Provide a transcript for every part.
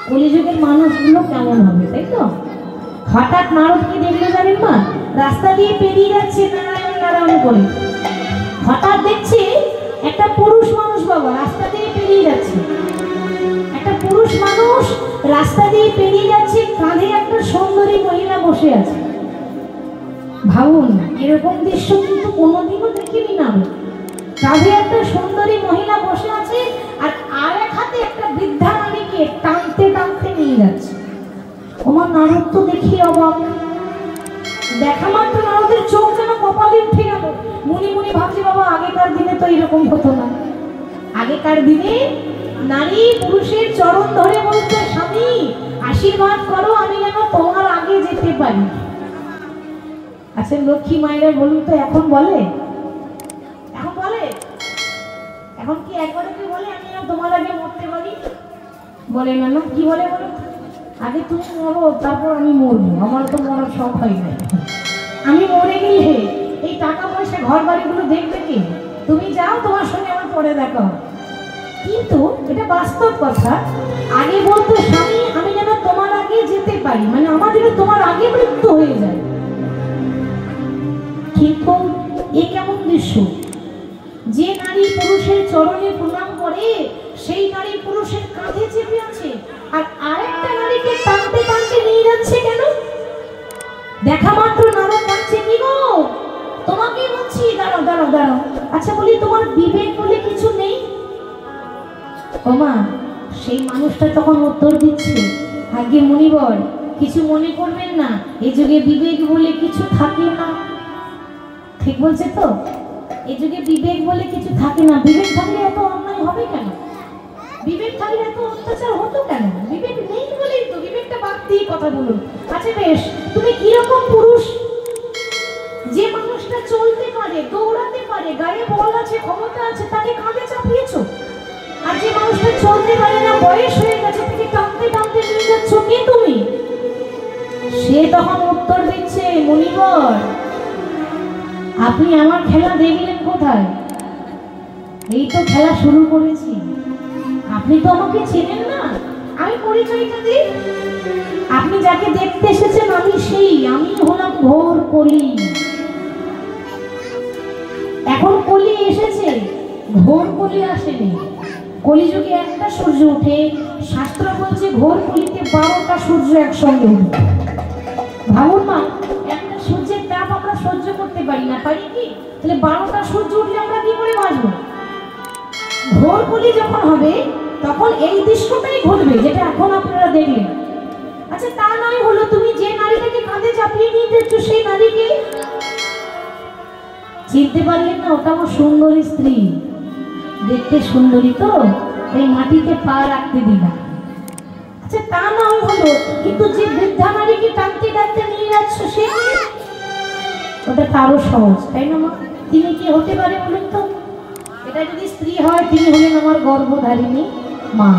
কলিযুগের মানুষগুলো কেমন হবে, তাই তো? হঠাৎ নারদকে দেখলে জানেন মা, রাস্তা দিয়ে পেরিয়ে যাচ্ছে নারায়ণ নারায়ণ করে, হঠাৎ দেখছে একটা পুরুষ মানুষ, বাবা রাস্তা দিয়ে পেরিয়ে যাচ্ছে, একটা পুরুষ মানুষ রাস্তা দিয়ে পেরিয়ে যাচ্ছে, কাঁধে একটা সুন্দরী মহিলা বসে আছে। ভাবুন, এরকম দৃশ্য কিন্তু কোনোদিনও দেখিনি না। কাঁধে একটা সুন্দরী মহিলা বসে আছে আর আরেক হাতে একটা বৃদ্ধা নারীকে টানতে টানতে নিয়ে যাচ্ছে। আমার নারদ তো দেখি অবাক, দেখা মাত্র নারদের চোখ যেন কপালে উঠে গেল। মুনি মুনি ভাবছে, বাবা আগেকার দিনে তো এরকম হতো না। আগেকার দিনে নারী পুরুষের চরণ ধরে বলতো, স্বামী আশীর্বাদ করো, আমি যেন তোমার আগে যেতে পারি। আচ্ছা লক্ষ্মী মায়েরা বলুন তো, এখন বলে? এখন বলে? এখন কি একবারে কি বলে আমি যেন তোমার আগে মরতে পারি? বলে না, না কি বলে বলো? আগে তুমি মরো, তারপর আমি মরবো, আমার তো মরার শখ হয় না। আমি মরে গেলে এই টাকা পয়সা ঘর বাড়িগুলো দেখবে কি? তুমি যাও, তোমার সঙ্গে আমার পরে দেখা হবে। কিন্তু এটা বাস্তব কথা। আগে বলতো, স্বামী আমি যেন তোমার আগে যেতে পারি, মানে আমার যেন তোমার আগে মৃত্যু হয়ে যায়। কিন্তু এ কেমন দৃশ্য? যে নারী পুরুষের চরণে প্রণাম করে, সেই নারী পুরুষের কাঁধে চেপে আছে, আর আরেকটা নারীকে টানতে টানতে নিয়ে যাচ্ছে। কেন? দেখা মাত্র নারদ ডাকছে, কি গো তোমাকে বলছি, দাঁড়াও দাঁড়াও দাঁড়াও। আচ্ছা বলি, তোমার বিবেক বলে কিছু নেই? ও মা, সেই মানুষটা তখন উত্তর দিচ্ছে, আগে মুনিবর কিছু মনে করবেন না, এই যুগে বিবেক বলে কিছু থাকে না। ঠিক বলছে তো? এই যুগে বিবেক বলে কিছু থাকে না। বিবেক থাকলে এত অন্যায় হবে কেন? বিবেক থাকলে এত অত্যাচার হতো কেন? বিবেক নেই বলেই তো। বিবেকটা বাদ দিয়ে কথা বলুন। আচ্ছা বেশ, তুমি কিরকম পুরুষ? যে মানুষটা চলতে পারে, দৌড়াতে পারে, গায়ে বল আছে, ক্ষমতা আছে, তাকে কাঁধে চাপিয়েছো। আর যে মানুষটা চলতে পারে না, বয়স হয়ে গেছে, তাকে টানতে টানতে নিয়ে যাচ্ছ, কে তুমি? সে তখন উত্তর দিচ্ছে, মুনিবর আপনি আমার খেলা দেখলেন কোথায়? এই তো খেলা শুরু করেছি, আপনি তো আমাকে চেনেন না। আমি পরিচয়টা দিই। আপনি যাকে দেখতে এসেছেন আমি সেই, আমি হলাম ঘোর কলি। এখন কলি এসেছে, ঘোর কলি আসেনি। কলিযুগে একটা সূর্য ওঠে, শাস্ত্র বলছে ঘোর কলিতে 12টা সূর্য একসঙ্গে উঠবে। ভাবুন মা, একটা সূর্যের তাপ আমরা সহ্য করতে পারি না, পারি কি? তাহলে 12টা সূর্য উঠলে আমরা কি করে বাঁচবো? ঘোর কলি যখন হবে তখন এই দৃশ্যটাই ঘটবে, যেটা এখন আপনারা দেখলেন। আচ্ছা তা নয় হলো, তুমি যে নারীটাকে কাঁধে চাপিয়ে নিয়ে যাচ্ছ, সেই নারীকে চিনতে পারলেন না? ওটা আমার সুন্দরী স্ত্রী, দেখতে সুন্দরী তো, এই মাটিতে পা রাখতে দিলাম। আচ্ছা তা নয় হলো, কিন্তু যে বৃদ্ধা নারীকে টানতে টানতে নিয়ে যাচ্ছ, সে ওটা তারও সহজ, তাই না মা? তিনি কি হতে পারে বলুন তো? এটা যদি স্ত্রী হয়, তিনি হলেন আমার গর্ভধারিণী মা।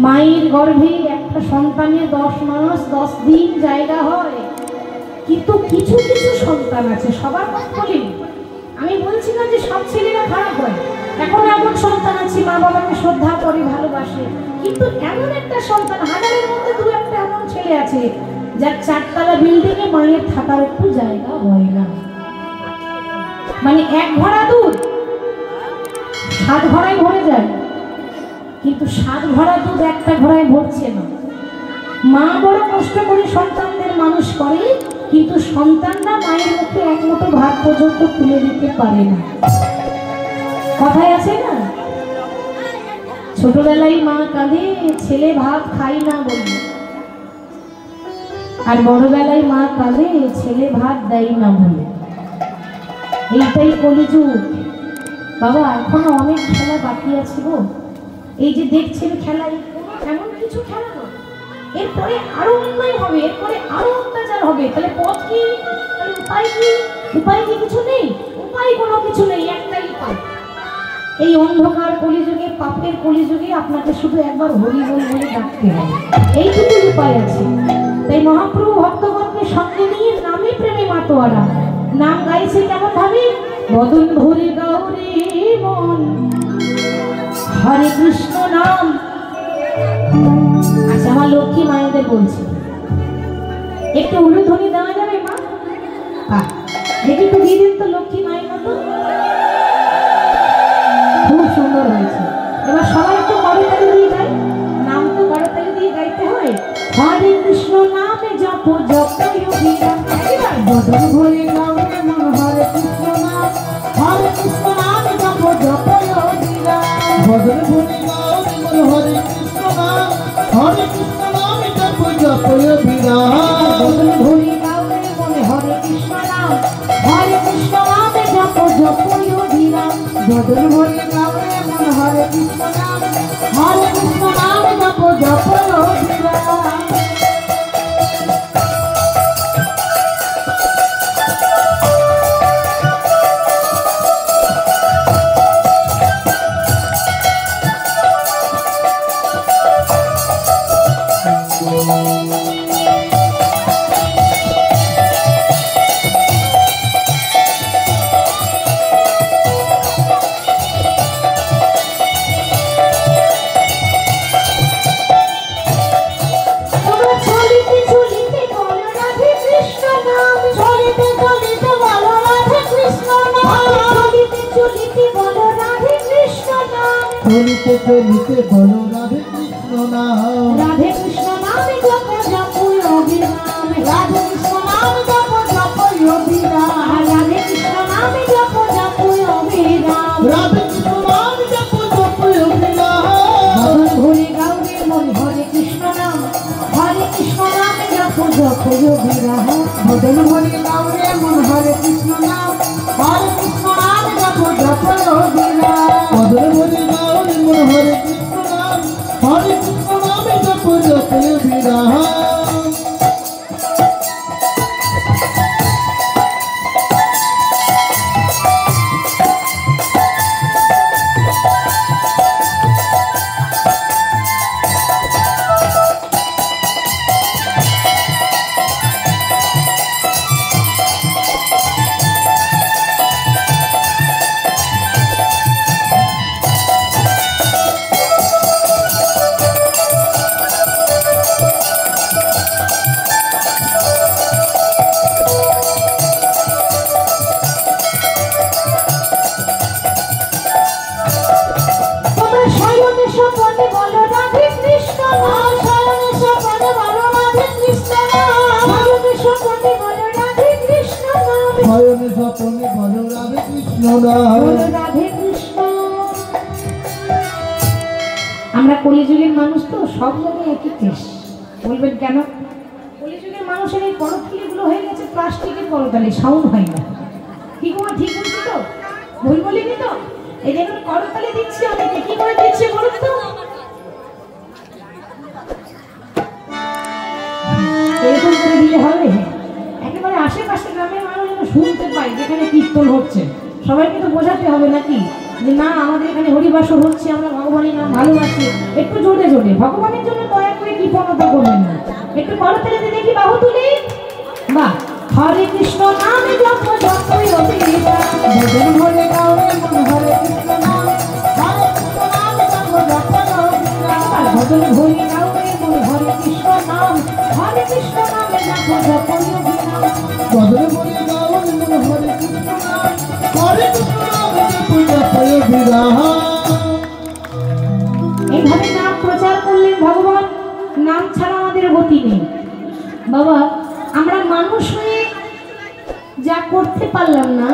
মায়ের গর্ভে একটা সন্তানের 10 মাস 10 দিন জায়গা হয়, কিন্তু কিছু কিছু সন্তান আছে, সবার কথা বলিনি, আমি বলছি না যে সব ছেলেরা খারাপ হয়। এখন এমন সন্তান আছে মা বাবাকে শ্রদ্ধা করে, ভালোবাসে, কিন্তু এমন একটা সন্তান, হাজারের মধ্যে 2-1টা এমন ছেলে আছে যার 4তলা বিল্ডিং এ মায়ের থাকার একটু জায়গা হয় না। মানে 1 ঘড়া দুধ 7 ঘড়ায় ভরে যায়, কিন্তু 7 ঘড়া দুধ একটা ঘড়ায় ভরছে না। মা বড় কষ্ট করে সন্তানদের মানুষ করে, কিন্তু সন্তানরা মায়ের মুখে 1 মুঠো ভাত পর্যন্ত তুলে দিতে পারে না। কথায় আছে না, ছোটবেলায় মা কাঁদে ছেলে ভাত খাই না বলে, আর বড়বেলায় মা কাঁদে ছেলে ভাত দেয় না বলে। এইটাই কলিযুগ বাবা। এখনো অনেক খেলা বাকি আছে গো। এই যে দেখছেন খেলা, এমন কিছু খেলা নয়, এরপরে আরো অন্যায় হবে, এরপরে আরো অত্যাচার হবে। তাহলে পথ কি? তাহলে উপায় কি? উপায় কি কিছু নেই? উপায় কোনো কিছু নেই, একটাই উপায়। এই অন্ধকার কলিযুগে, পাপের কলিযুগে আপনাকে শুধু একবার হরি বল বলে ডাকতে হবে, এইটুকু উপায় আছে। তাই মহাপ্রভু ভক্তগণকে সঙ্গে নিয়ে নামে প্রেমে মাতোয়ারা নাম গাইছে কেমন ভাবে? বদন ভরে গাও রে মন, হরে কৃষ্ণ নাম আচ্ছা, আমার লক্ষ্মী মায়েদের বলছি, একটু উলুধ্বনি দেওয়া যাবে মা? দেখি একটু দিয়ে দিন তো লক্ষ্মী মায়ের মতো। খুব সুন্দর হয়েছে। এবার সবাই একটু করতালি দিয়ে গাই। নাম তো করতালি দিয়ে গাইতে হয়। হরে কৃষ্ণ নামে জপ জপ যোগীরা, বদন ভরে গাও রে মন হরে কৃষ্ণ নাম, হরে কৃষ্ণ নামে জপ জপ যোগীরা, বদন ভরে গাও রে মন হরে কৃষ্ণ নাম, হরে কৃষ্ণ নামে জপ জপ যোগীরা, বদন ভরে গাও রে মন হরে কৃষ্ণ নাম, হরে কৃষ্ণ নামে জপ জপ যোগীরা, বদন ভরে গাও রে মন হরে কৃষ্ণ নাম, হরে কৃষ্ণ নামে জপ জপ যোগীরা। চলিতে চলিতে বলো রাধে কৃষ্ণ নাম, রাধে কৃষ্ণ নামে জপ জপ অভিরাম, রাধে কৃষ্ণ নামে জপ জপ অভিরাম, রাধে কৃষ্ণ নামে জপ জপ অভিরাম, রাধে কৃষ্ণ নাম জপ জপ অভিরাম, বদন ভরে গাও রে মন হরে কৃষ্ণ নাম, হরে কৃষ্ণ নামে জপ জপ অভিরাম, বদন ভরে গাও রে মন হরে কৃষ্ণ নাম, হরে কৃষ্ণ নামে জপ জপ অভিরাম। বদন ভরে গাও রে মন হরে কৃষ্ণ নাম, হরে কৃষ্ণ নামে জপ জপ অভিরাম। আমরা কলিযুগের মানুষ তো, সব জায়গায় একই কেস। বলবেন কেন? কলিযুগের মানুষের এই করতালিগুলো হয়ে গেছে প্লাস্টিকের করতালি, সাউন্ড হয় না। কি গো ঠিক বলছি তো? ভুল বলিনি তো? এই দেখুন করতালি দিচ্ছি, অনেকে কি করে দিচ্ছে বলুন তো? এরকম করে দিলে হবে? একেবারে আশেপাশে গ্রামের মানুষ যেন শুনতে পায় যেখানে কীর্তন হচ্ছে। সবাইকে তো বোঝাতে হবে নাকি যে না আমাদের এখানে হরিবাসর হচ্ছে, আমরা ভগবানের নাম ভালোবাসি। একটু জোরে জোরে, ভগবানের জন্য দয়া করে কৃপণতা করবেন না। একটু করতালি দিয়ে দেখি, বাহু তুলি। বাহ! হরে কৃষ্ণ নামে জপ জপ অভিরাম, বদন ভরে গাও রে মন হরে কৃষ্ণ নাম, হরে কৃষ্ণ নামে জপ জপ অভিরাম, বদন ভরে গাও রে মন হরে কৃষ্ণ নাম, হরে কৃষ্ণ নামে জপ জপ অভিরাম, বদন ভরে গাও রে মন হরে কৃষ্ণ নাম, হরে কৃষ্ণ নামে জপ জপ অভিরাম। এইভাবে নাম প্রচার করলেন ভগবান। নাম ছাড়া আমাদের গতি নেই বাবা। আমরা মানুষ হয়ে যা করতে পারলাম না,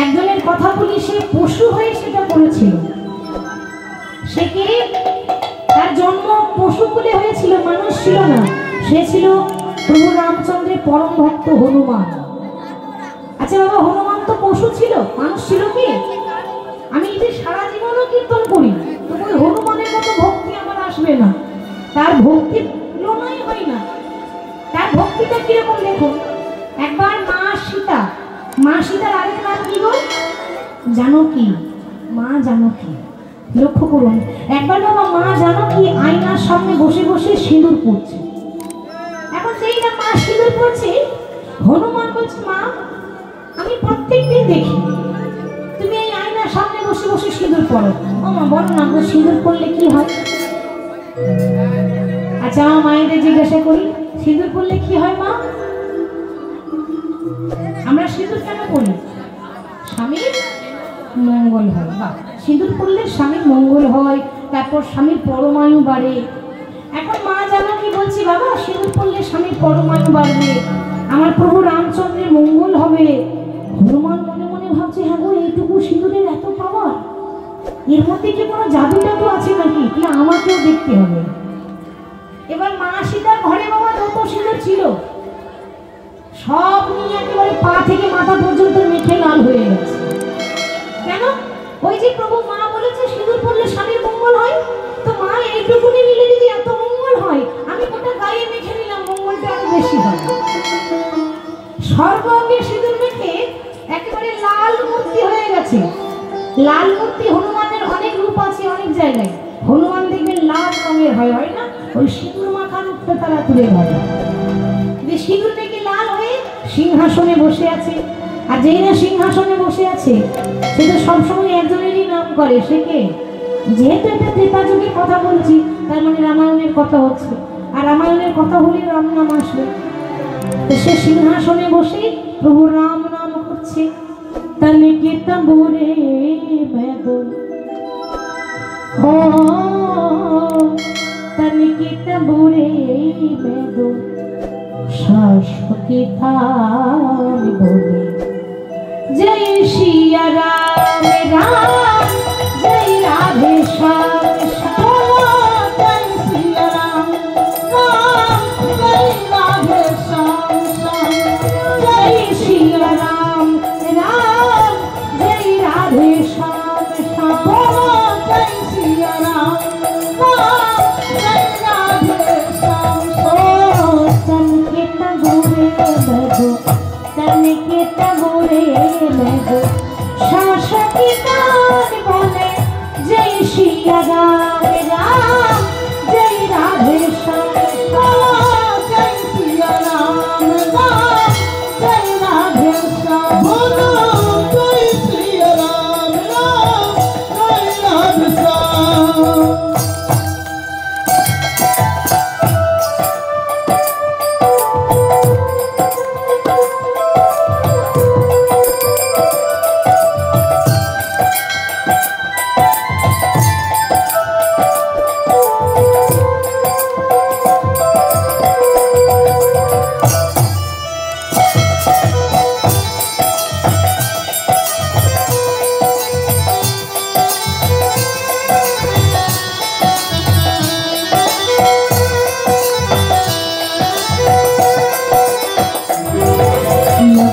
একজনের কথা বলি, সে পশু হয়ে সেটা করেছিল। সে কে? তার জন্ম পশুকুলে হয়েছিল, মানুষ ছিল না। সে ছিল প্রভু রামচন্দ্রের পরম ভক্ত হনুমান। আচ্ছা বাবা, হনুমান তো পশু ছিল, মানুষ ছিল কি? আমি যে সারা জীবনও কীর্তন করি, তবু হনুমানের মতো ভক্তি আমার আসবে না। তার ভক্তির তুলনাই হয় না। তার ভক্তিটা কিরকম দেখুন। একবার মা সীতার আরেক নাম কি গো? জানকী। মা জানকী, লক্ষ্য করুন। একবার বাবা মা জানকী আয়নার সামনে বসে বসে সিঁদুর পড়ছে। এখন যেই না মা সিঁদুর পড়ছে, হনুমান বলছে, মা আমি প্রত্যেকদিন দেখি তুমি এই আয়নার সামনে বসে বসে সিঁদুর পড়ো। ও মা বলো না, সিঁদুর পড়লে কি হয়? আচ্ছা মায়েদের জিজ্ঞাসা করি, সিঁদুর পরলে কি হয় মা? আমরা সিঁদুর কেন পরি? স্বামীর মঙ্গল হয়। বা সিঁদুর পরলে স্বামীর মঙ্গল হয়, তারপর স্বামীর পরমায়ু বাড়ে। এখন মা জানো কি বলছি বাবা, সিঁদুর পরলে স্বামীর পরমায়ু বাড়বে, আমার প্রভু রামচন্দ্রের মঙ্গল হবে। হনুমান মনে মনে ভাবছে, হ্যাঁ গো, এইটুকু সিঁদুরের এত পাওয়ার, এর মধ্যে কি কোনো জাদু টাদু আছে নাকি? কি আমাকেও দেখতে হবে। এবার মা সীতার ঘরে বাবা যত সিঁদুর ছিল সব নিয়ে একেবারে পা থেকে মাথা পর্যন্ত মেখে লাল হয়ে গেছে। কেন? ওই যে প্রভু মা বলেছে সিঁদুর পরলে স্বামীর মঙ্গল হয়, তো মা এইটুকুনি নিলে যদি এত মঙ্গল হয়, আমি গোটা গায়ে মেখে নিলাম, মঙ্গলটা আরো বেশি হয়। সর্বাঙ্গে সিঁদুর মেখে একেবারে লাল মূর্তি হয়ে গেছে। লাল মূর্তি হনুমানের অনেক রূপ আছে অনেক জায়গায়। হনুমান দেখবেন লাল রঙের হয়, হয় না? ওই সিঁদুর মাখার রূপটা তারা তুলে ধরে। সিঁদুর মেখে লাল হয়ে সিংহাসনে বসে আছে। আর যেই না সিংহাসনে বসে আছে, সে তো সবসময় একজনেরই নাম করে। সে কে? যেহেতু এটা ত্রেতা যুগের কথা বলছি, তার মানে রামায়ণের কথা হচ্ছে। আর রামায়ণের কথা হলে রাম নাম আসবে। তো সে সিংহাসনে বসে প্রভু রাম নাম করছে। তনকে তম্বুরে বেদো ও তনকে তম্বুরে বেদো শাশ্বতী থাম বলে জয় সিয়া রাম রাম জয় রাধে শ্যাম শ্যাম জয় সিয়া রাম রাম জয় রাধে শ্যাম শ্যাম জয় সিয়া রাম রাম জয় রাধে শ্যাম শ্যাম জয় সিয়া রাম রাম জয় রাধে শ্যাম শ্যাম তনকে তম্বুরে বেদো তনকে তম্বুরে বেদো শাশ্বতী গান বলে জয় সিয়া রাম রাম জয় রাধে শ্যাম শ্যাম জয় সিয়া রাম রাম জয় রাধে শ্যাম বলো জয় সিয়া রাম রাম জয় রাধে শ্যাম।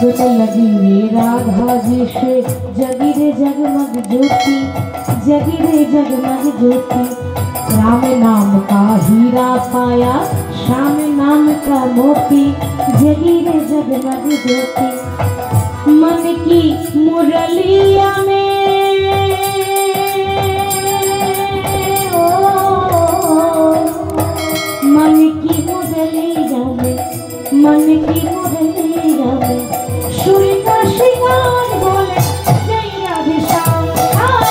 लगन लगी रे राधा जी से जगी रे जगमग ज्योति, जगी रे जगमग ज्योति। राम नाम का हीरा पाया, श्याम नाम का मोती, जगी रे जगमग ज्योति। मन की मुरलिया में ओ मन की मुरलिया में, मन की मुरलिया में सुर का श्रृंगार बोले जय राधे श्याम श्याम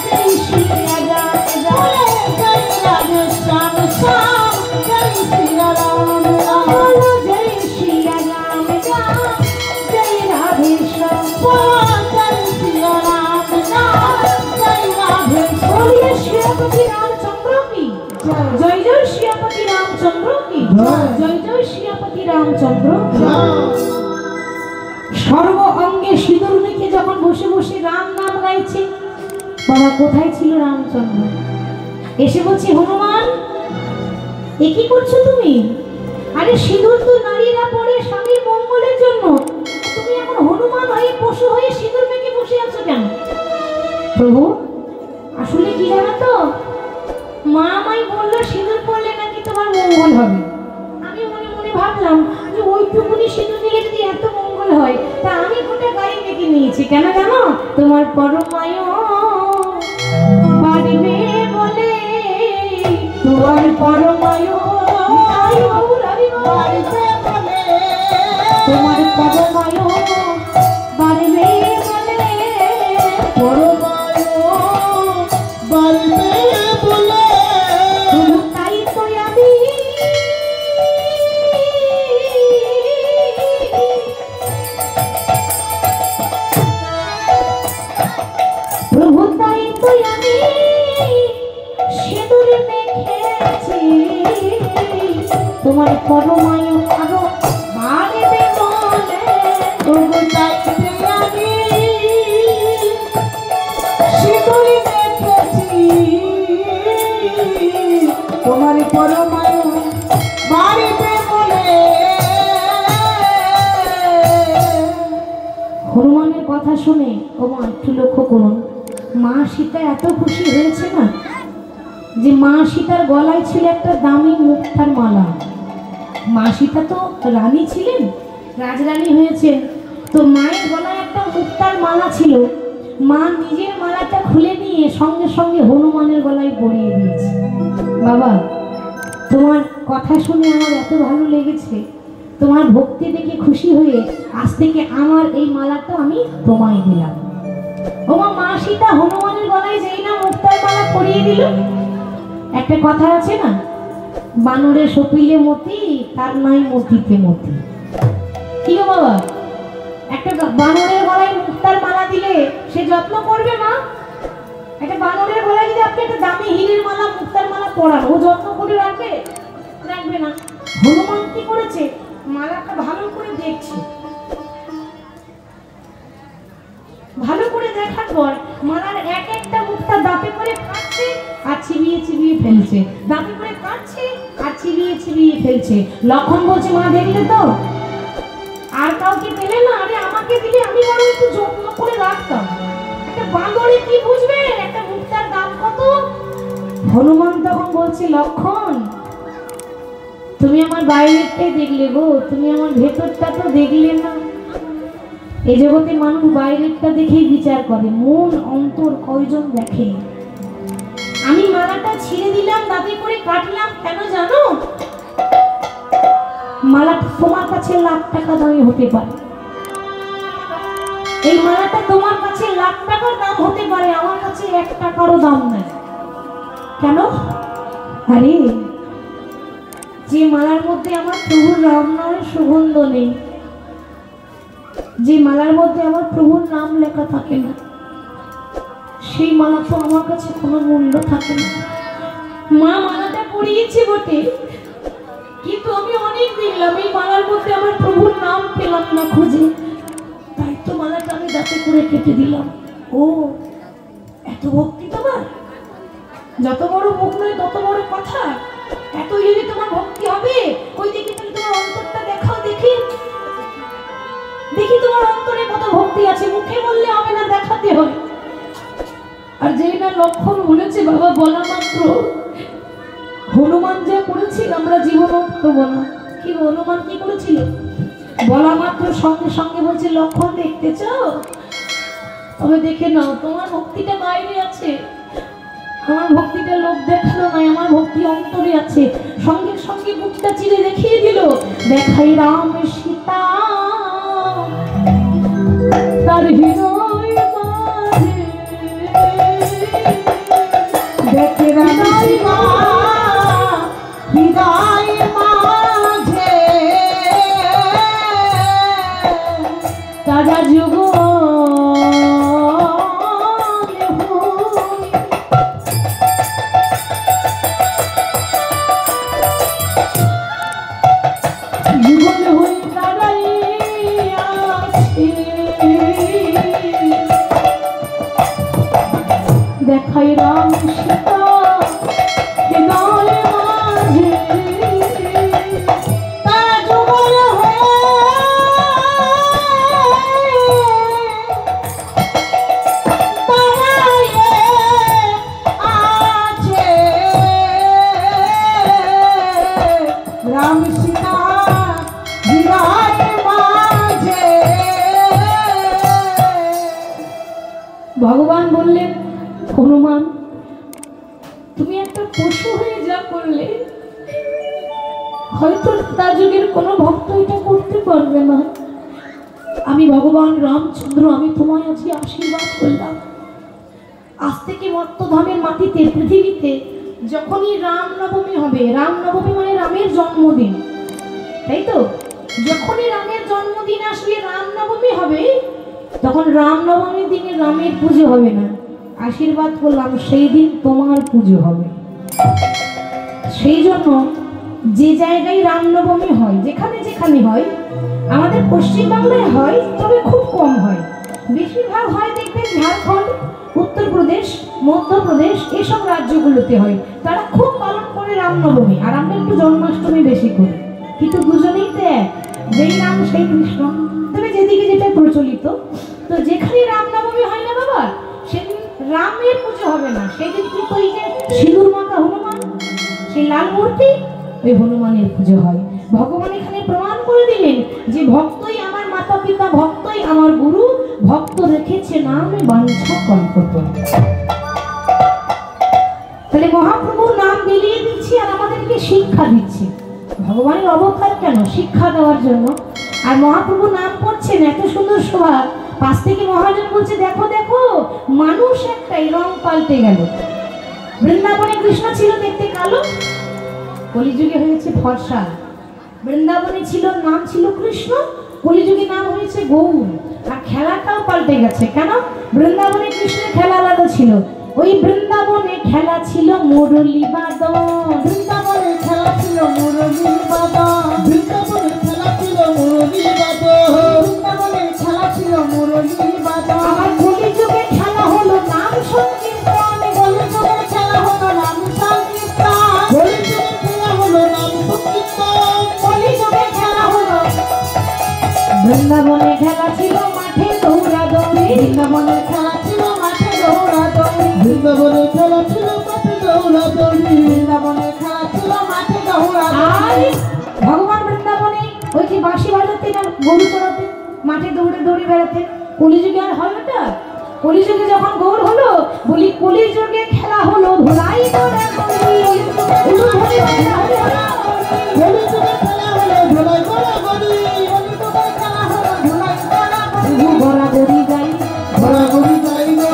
जय सिया राम राम जय राधे श्याम श्याम जय सिया राम राम जय सिया राम राम जय राधे श्याम जय सिया राम राम जय राधे। बोलिए श्रीपति रामचंद्र की जय। जय श्रीपति रामचंद्र की जय। जय श्रीपति रामचंद्र की। সর্ব অঙ্গে সিঁদুর মেখে যখন বসে বসে রাম নাম গাইছে, বাবা কোথায় ছিল রামচন্দ্র? এসে বলছি, হনুমান এ কি করছো তুমি? আরে সিঁদুর তো নারীরা পরে স্বামীর মঙ্গলের জন্য, তুমি এখন হনুমান হয়ে পশু হয়ে সিঁদুর মেখে বসে আছো কেন? প্রভু আসলে কি জানো তো, মা আমায় বললো সিঁদুর পরলে নাকি তোমার মঙ্গল হবে। আমি মনে মনে ভাবলাম যে ওইটুকুনি সিঁদুর দিলে যদি এত মঙ্গল হয়, তা আমি গোটা গায়ে মেখে নিয়েছি। কেন জানো? তোমার পরমায়ু বাড়বে বলে, তোমার পরমায়ু বাড়বে বলে, তোমার পরমায়ু বাড়বে বলে, পরমায়ু বাড়বে বলে তাই তো আমি তোমার পরমায়ু আরো বাড়বে বলে তবু চাইতে আমি সিঁদুর দেখেছি তোমার পরমায়ু বাড়িতে বলে। হনুমানের কথা শুনে ওমা একটু লক্ষ্য করুন, মা সীতা এত খুশি হয়েছে না যে মা সীতার গলায় ছিল একটা দামি মুক্তার মালা। মা সীতা তো রানী ছিলেন, রাজরানী হয়েছেন, তো মায়ের গলায় একটা মুক্তার মালা ছিল। মা নিজের মালাটা খুলে নিয়ে সঙ্গে সঙ্গে হনুমানের গলায় পরিয়ে দিয়েছে। বাবা, তোমার কথা শুনে আমার এত ভালো লেগেছে, তোমার ভক্তি দেখে খুশি হয়ে আজ থেকে আমার এই মালাটা আমি তোমায় দিলাম। ওমা মা সীতা হনুমানের গলায় যেই না মুক্তার মালা পরিয়ে দিল, একটা কথা আছে না, বানরে সপিলে মতি তার নাই মতিতে মতি। কি গো বাবা, একটা বানরের গলায় মুক্তার মালা দিলে সে যত্ন করবে মা? একটা বানরের গলায় যদি আপনি একটা দামি হীরের মালা মুক্তার মালা পরান, ও যত্ন করে রাখবে? রাখবে না। হনুমান কি করেছে, মালাটা ভালো করে দেখছে, ভালো করে দেখার পর মালার এক একটা মুক্তা দাঁতে করে কাটছে আর চিবিয়ে চিবিয়ে ফেলছে, দাঁতে করে কাটছে আর চিবিয়ে চিবিয়ে ফেলছে। লক্ষণ বলছে, মা দেখলে তো, আর কাউকে পেলে না, আরে আমাকে দিলে আমি বরং একটু যত্ন করে রাখতাম। একটা বাঁদরে কি বুঝবে একটা মুক্তার দাম কত? হনুমান তখন বলছে, লক্ষণ তুমি আমার বাইরেরটাই দেখলে গো, তুমি আমার ভেতরটা তো দেখলে না। এই জগতে মানুষ বাইরেরটা দেখেই বিচার করে, মন অন্তর কয়জন দেখে। আমি মালাটা ছিঁড়ে দিলাম, দাঁতে করে কাটলাম, কেন জানো? মালাটা তোমার কাছে লাখ টাকা দামি হতে পারে, এই মালাটা তোমার কাছে লাখ টাকার দাম হতে পারে, আমার কাছে 1 টাকারও দাম নেই। কেন? আরে যে মালার মধ্যে আমার প্রভুর রাম নামের সুগন্ধ নেই, যে মালার মধ্যে আমার প্রভুর নাম লেখা থাকে না, সেই মালা তো আমার কাছে কোনো মূল্য থাকে না। মা মালাটা পরিয়েছে বটে, কিন্তু আমি অনেক দেখলাম এই মালার মধ্যে আমার প্রভুর নাম পেলাম না খুঁজে, তাই তো মালাটা আমি দাঁতে করে কেটে দিলাম। ও এত ভক্তি তোমার, যত বড় মুখ নয় তত বড় কথা, এত যদি তোমার ভক্তি হবে, ওই দেখি তুমি তোমার অন্তরটা দেখাও, দেখি দেখি তোমার অন্তরে কত ভক্তি আছে, মুখে বললে হবে না, দেখাতে হবে। আর যেই না লক্ষণ বলেছে বাবা, বলা মাত্র হনুমান যা করেছে আমরা জীবনও করবো না। কি হনুমান কি করেছিল? বলা মাত্র সঙ্গে সঙ্গে বলছে, লক্ষণ দেখতে চাও? তবে দেখে নাও, তোমার ভক্তিটা বাইরে আছে, আমার ভক্তিটা লোক দেখানো নয়, আমার ভক্তি অন্তরে আছে। সঙ্গে সঙ্গে বুকটা চিরে দেখিয়ে দিল, দেখাই রাম সীতা তার হৃদয় মাঝে, দেখে হৃদয় মাঝে তারা যুগ দেখাই রাম সীতা হৃদয় মাঝে তারা যুগল হয়ে আছে। রাম সীতা হৃদয় মাঝে। ভগবান বললেন, হনুমান তুমি একটা পশু হয়ে যা করলে, হয়তো তার যুগের কোনো ভক্ত এটা করতে পারবে না। আমি ভগবান রামচন্দ্র, আমি তোমায় আজকে আশীর্বাদ করলাম। আজ থেকে মর্তধামের মাটিতে, পৃথিবীতে যখনই রামনবমী হবে, রামনবমী মানে রামের জন্মদিন, তাই তো? যখনই রামের জন্মদিন আসবে, রামনবমী হবে, তখন রামনবমীর দিনে রামের পুজো হবে না। আশীর্বাদ করলাম সেই দিন তোমার পুজো হবে। সেই জন্য যে জায়গায় রামনবমী হয়, যেখানে যেখানে হয়, আমাদের পশ্চিমবাংলায় হয় তবে খুব কম হয়, বেশিরভাগ হয় দেখবেন ঝাড়খণ্ড, উত্তরপ্রদেশ, মধ্যপ্রদেশ এসব রাজ্যগুলোতে হয়। তারা খুব পালন করে রামনবমী, আর আমরা একটু জন্মাষ্টমী বেশি করি, কিন্তু দুজনেই তো এক, যেই রাম সেই কৃষ্ণ। তবে যেদিকে যেটা প্রচলিত, তো যেখানে রামনবমী হয় না বাবা, সেদিন রামের পুজো হবে না, সেদিন কিন্তু ওই যে সিঁদুর মাখা হনুমান, সেই লাল মূর্তি, ওই হনুমানের পুজো হয়। ভগবান এখানে প্রমাণ করে দিলেন যে ভক্তই আমার মাতা পিতা, ভক্তই আমার গুরু, ভক্ত রেখেছে নামে বাঞ্ছা কল্পতরু। তাহলে মহাপ্রভুর নাম মিলিয়ে দিচ্ছি আর আমাদেরকে শিক্ষা দিচ্ছে। ভগবানের অবতার কেন? শিক্ষা দেওয়ার জন্য। আর মহাপ্রভু নাম করছেন, এত সুন্দর শোভা, পাশ থেকে মহাজন বলছে দেখো দেখো, মানুষ একটাই, রং পাল্টে গেল। বৃন্দাবনে কৃষ্ণ ছিল দেখতে কালো, কলিযুগে হয়েছে ফর্সা। বৃন্দাবনে ছিল, নাম ছিল কৃষ্ণ, কলিযুগে নাম হয়েছে গৌর। আর খেলাটাও পাল্টে গেছে। কেন? বৃন্দাবনে কৃষ্ণের খেলা আলাদা ছিল, ওই বৃন্দাবনে খেলা ছিল মুরলী বাদন, বৃন্দাবনে খেলা ছিল মুরলী বাদন, বৃন্দাবনে খেলা ছিল মুরলী বাদন, বৃন্দাবনে খেলা ছিল মুরলী বাদন। আমার কলিযুগে খেলা হলো নাম সংকীর্তন, কলিযুগে খেলা হলো নাম সংকীর্তন, কলিযুগে খেলা হলো নাম সংকীর্তন, কলিযুগে খেলা হলো। বৃন্দাবনে খেলা ছিল মাঠে দৌড়াদৌড়ি, বৃন্দাবনে খেলা ছিল মাঠে দৌড়াদৌড়ি, বৃন্দাবনে খেলা ছিল মাঠে দৌড়াদৌড়ি, বৃন্দাবনে খেলা ছিল মাঠে দৌড়াদৌড়ি। আর ভগবান বৃন্দাবনে ওই যে বাঁশি বাজাতে না, গরু চড়াতে, মাঠে দৌড়ে দৌড়ে বেড়াতে। কলিযুগে আর হয় ওটা? কলিযুগে যখন গৌর হলো, বলি কলিযুগে খেলা হলো ধুলাই দৌড়াদৌড়ি, উলু ধরে দৌড়াদৌড়ি, কলিযুগে খেলা হলো ধুলাই গড়াগড়ি, কলিযুগে খেলা হলো ধুলাই গড়াগড়ি, গড়াগড়ি যাই, গড়াগড়ি যাই গো,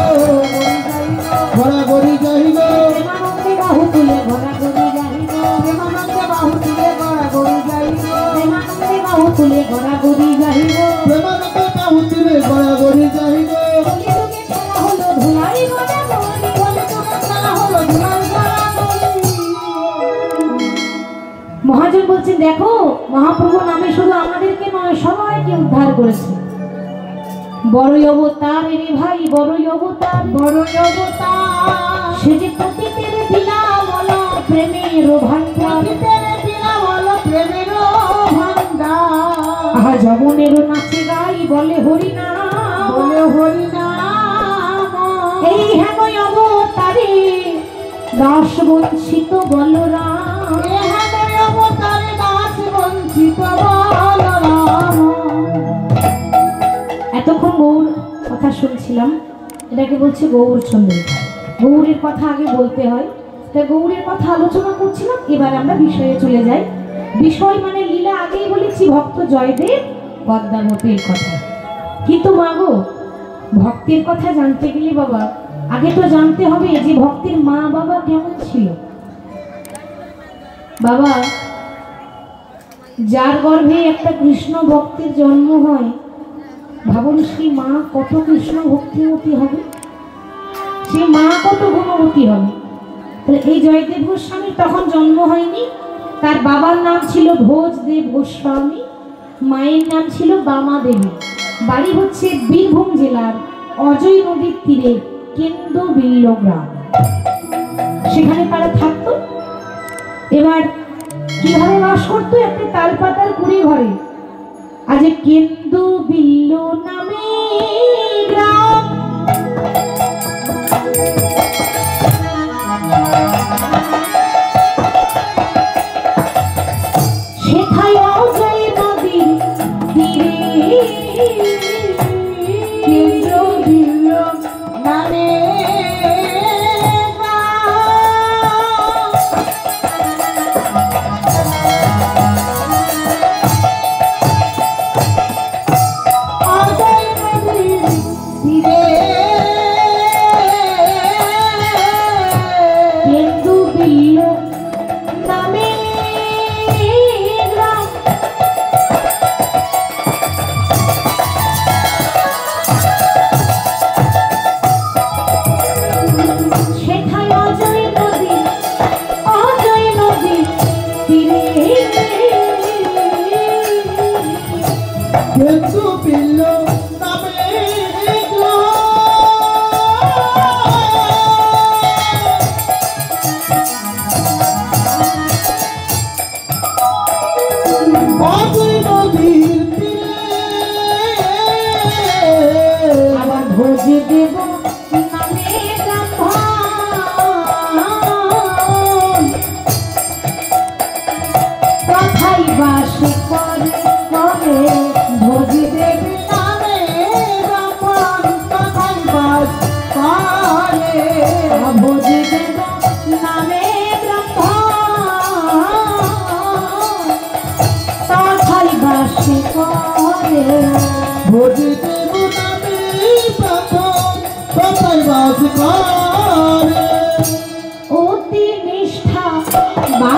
গড়াগড়ি যাই গো, প্রেমানন্দে বাহু তুলে গড়াগড়ি যাই গো, প্রেমানন্দে বাহু তুলে গড়াগড়ি যাই গো, প্রেমানন্দে বাহু তুলে গড়াগড়ি যাই গো। প্রেমানন্দে বাহু তুলে গড়াগড়ি যাই গো। কলিযুগে খেলা হলো ধুলাই গড়াগড়ি, কলিযুগে খেলা হলো ধুলাই গড়াগড়ি। মহাজন বলছেন দেখো, মহাপ্রভু নামে শুধু আমাদেরকে নয়, সবাইকে উদ্ধার করেছে। বড়ই অবতার রে ভাই, বড়ই অবতার, বড়ই অবতার, সে যে পতিতের দিলাম বলো প্রেমের ভান্ডার, পতিতের দিলা বলো প্রেমের ভান্ডার, আহা যবনের নাচে গাই বলে হরিনাম, বলে হরিনাম। এই হেময় অবতারে দাস বঞ্চিত বলরাম, এ হেময় অবতারে দাস বঞ্চিত বলরাম। এতক্ষণ গৌর কথা শুনছিলাম, এটাকে বলছে গৌর ছন্দ। গৌরের কথা আগে বলতে হয়, তাই গৌরের কথা আলোচনা করছিলাম। এবার আমরা বিষয়ে চলে যাই। বিষয় মানে লীলা আগেই বলেছি, ভক্ত জয়দেব পদ্মাবতীর কথা। কিন্তু মাগো, ভক্তের কথা জানতে গেলে বাবা আগে তো জানতে হবে যে ভক্তের মা বাবা কেমন ছিল। বাবা, যার গর্ভে একটা কৃষ্ণ ভক্তের জন্ম হয়, ভাবুন সেই মা কত কৃষ্ণ ভক্তিমতী হবে, সেই মা কত গুণবতী হবে। তাহলে এই জয়দেব গোস্বামীর তখন জন্ম হয়নি। তার বাবার নাম ছিল ভোজদেব গোস্বামী, মায়ের নাম ছিল বামা দেবী। বাড়ি হচ্ছে বীরভূম জেলার অজয় নদীর তীরে কেন্দ্রবিল্ল গ্রাম, সেখানে তারা থাকতো। এবার কিভাবে বাস করতো? একটা তালপাতার কুড়ি ঘরে। আজ কেন্দ্রবিল্ল নামে গ্রাম, সেথায় অজয় নদীর তীরে কেন্দ্রবিল্ল নামে অজয় নদীর তীরে কিন্তু বিল্ল নামে আবার ভোজ দেব নামে ব্রাহ্মণ কথাই বাস করে ভোজ দেব নামে ব্রাহ্মণ কথাই বাস করে ভোজ দেব নামে ব্রাহ্মণ কথাই বাস করে ভোজ দেব নামে ব্রাহ্মণ কথাই বাস করে অতি নিষ্ঠা বা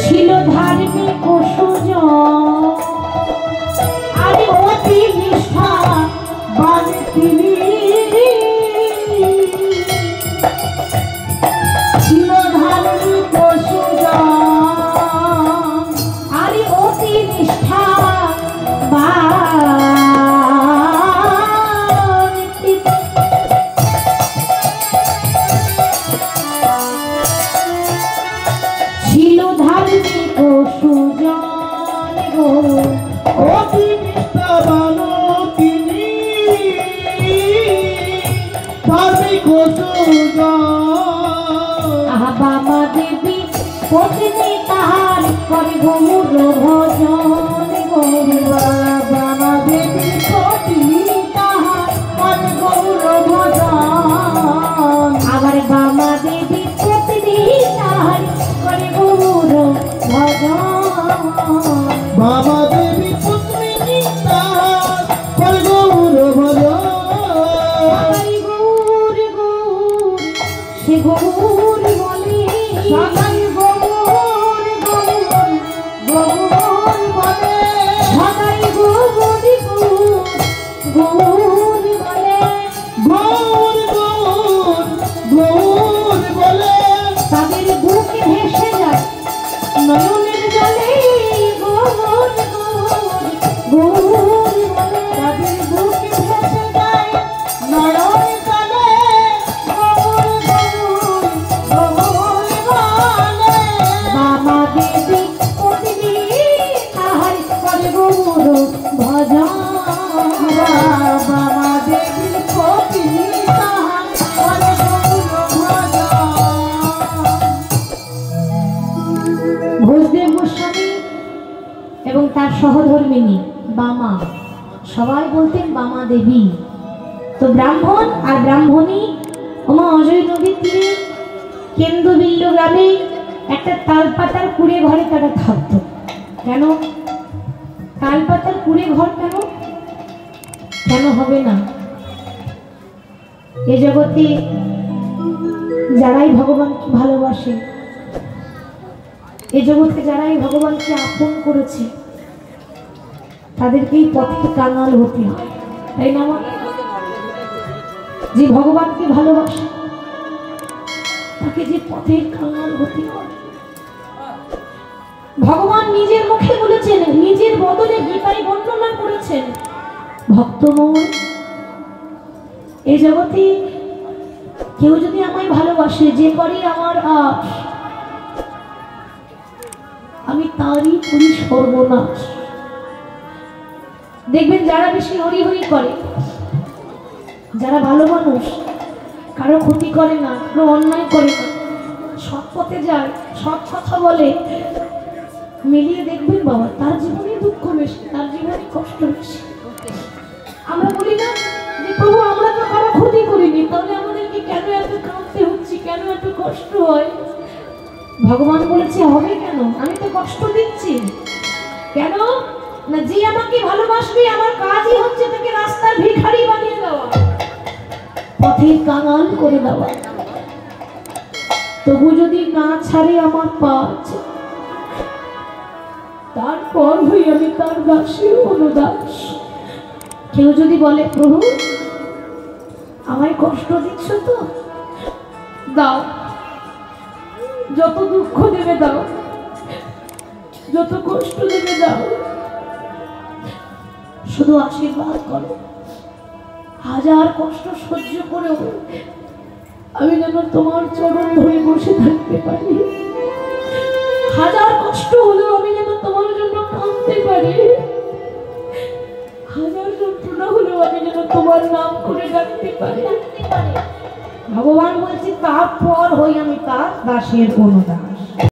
ছিল ধার্মিক ও সুজন আর অতি নিষ্ঠা বান তিনি ছিল ধার্মিক ও সুজন আর অতি নিষ্ঠা বান তিনি ছিল ধার্মিক ও সুজন গো অতি নিষ্ঠাবান তিনি ধার্মিক সুজন আহা বামা দেবী পত্নী তাহার করে গৌর ভজন বাবা দেবী পত্নী তাহার করে গৌর ভজন আবার বামা দেবী পত্নী তাহার করে গৌর ভজন বাবা দেবী পত্নী তাহার করে গৌর ভজন সবাই গৌর গৌর সে গৌর বলে সবাই গৌর গৌর গৌর বলে সবাই গৌর গৌর গৌর বলে গৌর গৌর গৌর বলে তাদের বুকে ভেসে যায় নয়নের জলে গৌর গৌর গৌর বলে তাদের বুকে ভেসে যায় নয়ন জলে গৌর গৌর গৌর বলে মামা দেবী পত্নী তাহার করে গৌর ভজন বাবা দেবী পত্নী তাহার করে গৌর ভজন ভোজদেব গোস্বামী এবং তার সহধর্মিনী বামা সবাই বলতেন বামা দেবী। তো ব্রাহ্মণ আর ব্রাহ্মণী ওমা অজয় নদীর তীরে কেন্দ্রবিল্ল গ্রামে একটা তালপাতার কুড়ে ঘরে তারা থাকত। কেন তালপাতার কুড়ে ঘর কেন কেন হবে না? এ জগতে যারাই ভগবানকে ভালোবাসে, এ জগতে যারাই ভগবানকে আপন করেছে তাদেরকেই পথে কাঙাল হতে হয়, তাই না? যে ভগবানকে ভালোবাসে তাকে যে পথের কাঙাল হতে হয়। ভগবান নিজের মুখে বলেছেন, নিজের বদলে গীতায় বর্ণনা করেছেন, ভক্তমন এই জগতে কেউ যদি আমায় ভালোবাসে, যে করে আমার আশ, আমি তারই করি সর্বনাশ। দেখবেন যারা বেশি হরি হরি করে, যারা ভালো মানুষ, কারো ক্ষতি করে না, কারো অন্যায় করে না, সৎ পথে যায়, সৎ কথা বলে, মিলিয়ে দেখবেন বাবা তার জীবনে দুঃখ বেশি, তার জীবনে কষ্ট বেশি। আমরা বলি না যে প্রভু আমরা তো কারো ক্ষতি করিনি, তাহলে আমাদেরকে কেন এত কাঁদতে হচ্ছে, কেন এত কষ্ট হয়? ভগবান বলেছে হবে কেন? আমি তো কষ্ট দিচ্ছি কেন না? যে আমাকে ভালোবাসবে আমার কাজই হচ্ছে তাকে রাস্তার ভিখারি বানিয়ে দেওয়া, পথের কাঙাল করে দেওয়া। তবু যদি না ছাড়ে আমার পাঁচ, তারপর হই আমি তার দাসী অনুদাস। কেউ যদি বলে প্রভু আমায় কষ্ট দিচ্ছ তো? দাও, যত দুঃখ দেবে দাও, যত কষ্ট দেবে দাও, শুধু আশীর্বাদ করো। হাজার কষ্ট সহ্য করেও আমি যেন তোমার চরণ ধরে বসে থাকতে পারি। হাজার কষ্ট হলেও আমি যেন তোমার জন্য কাঁদতে পারি। হাজার যন্ত্রণা হলেও আমি যেন তোমার নাম করে ডাকতে পারি। ভগবান বলছি, তারপর হই আমি তার দাসের অনুদান।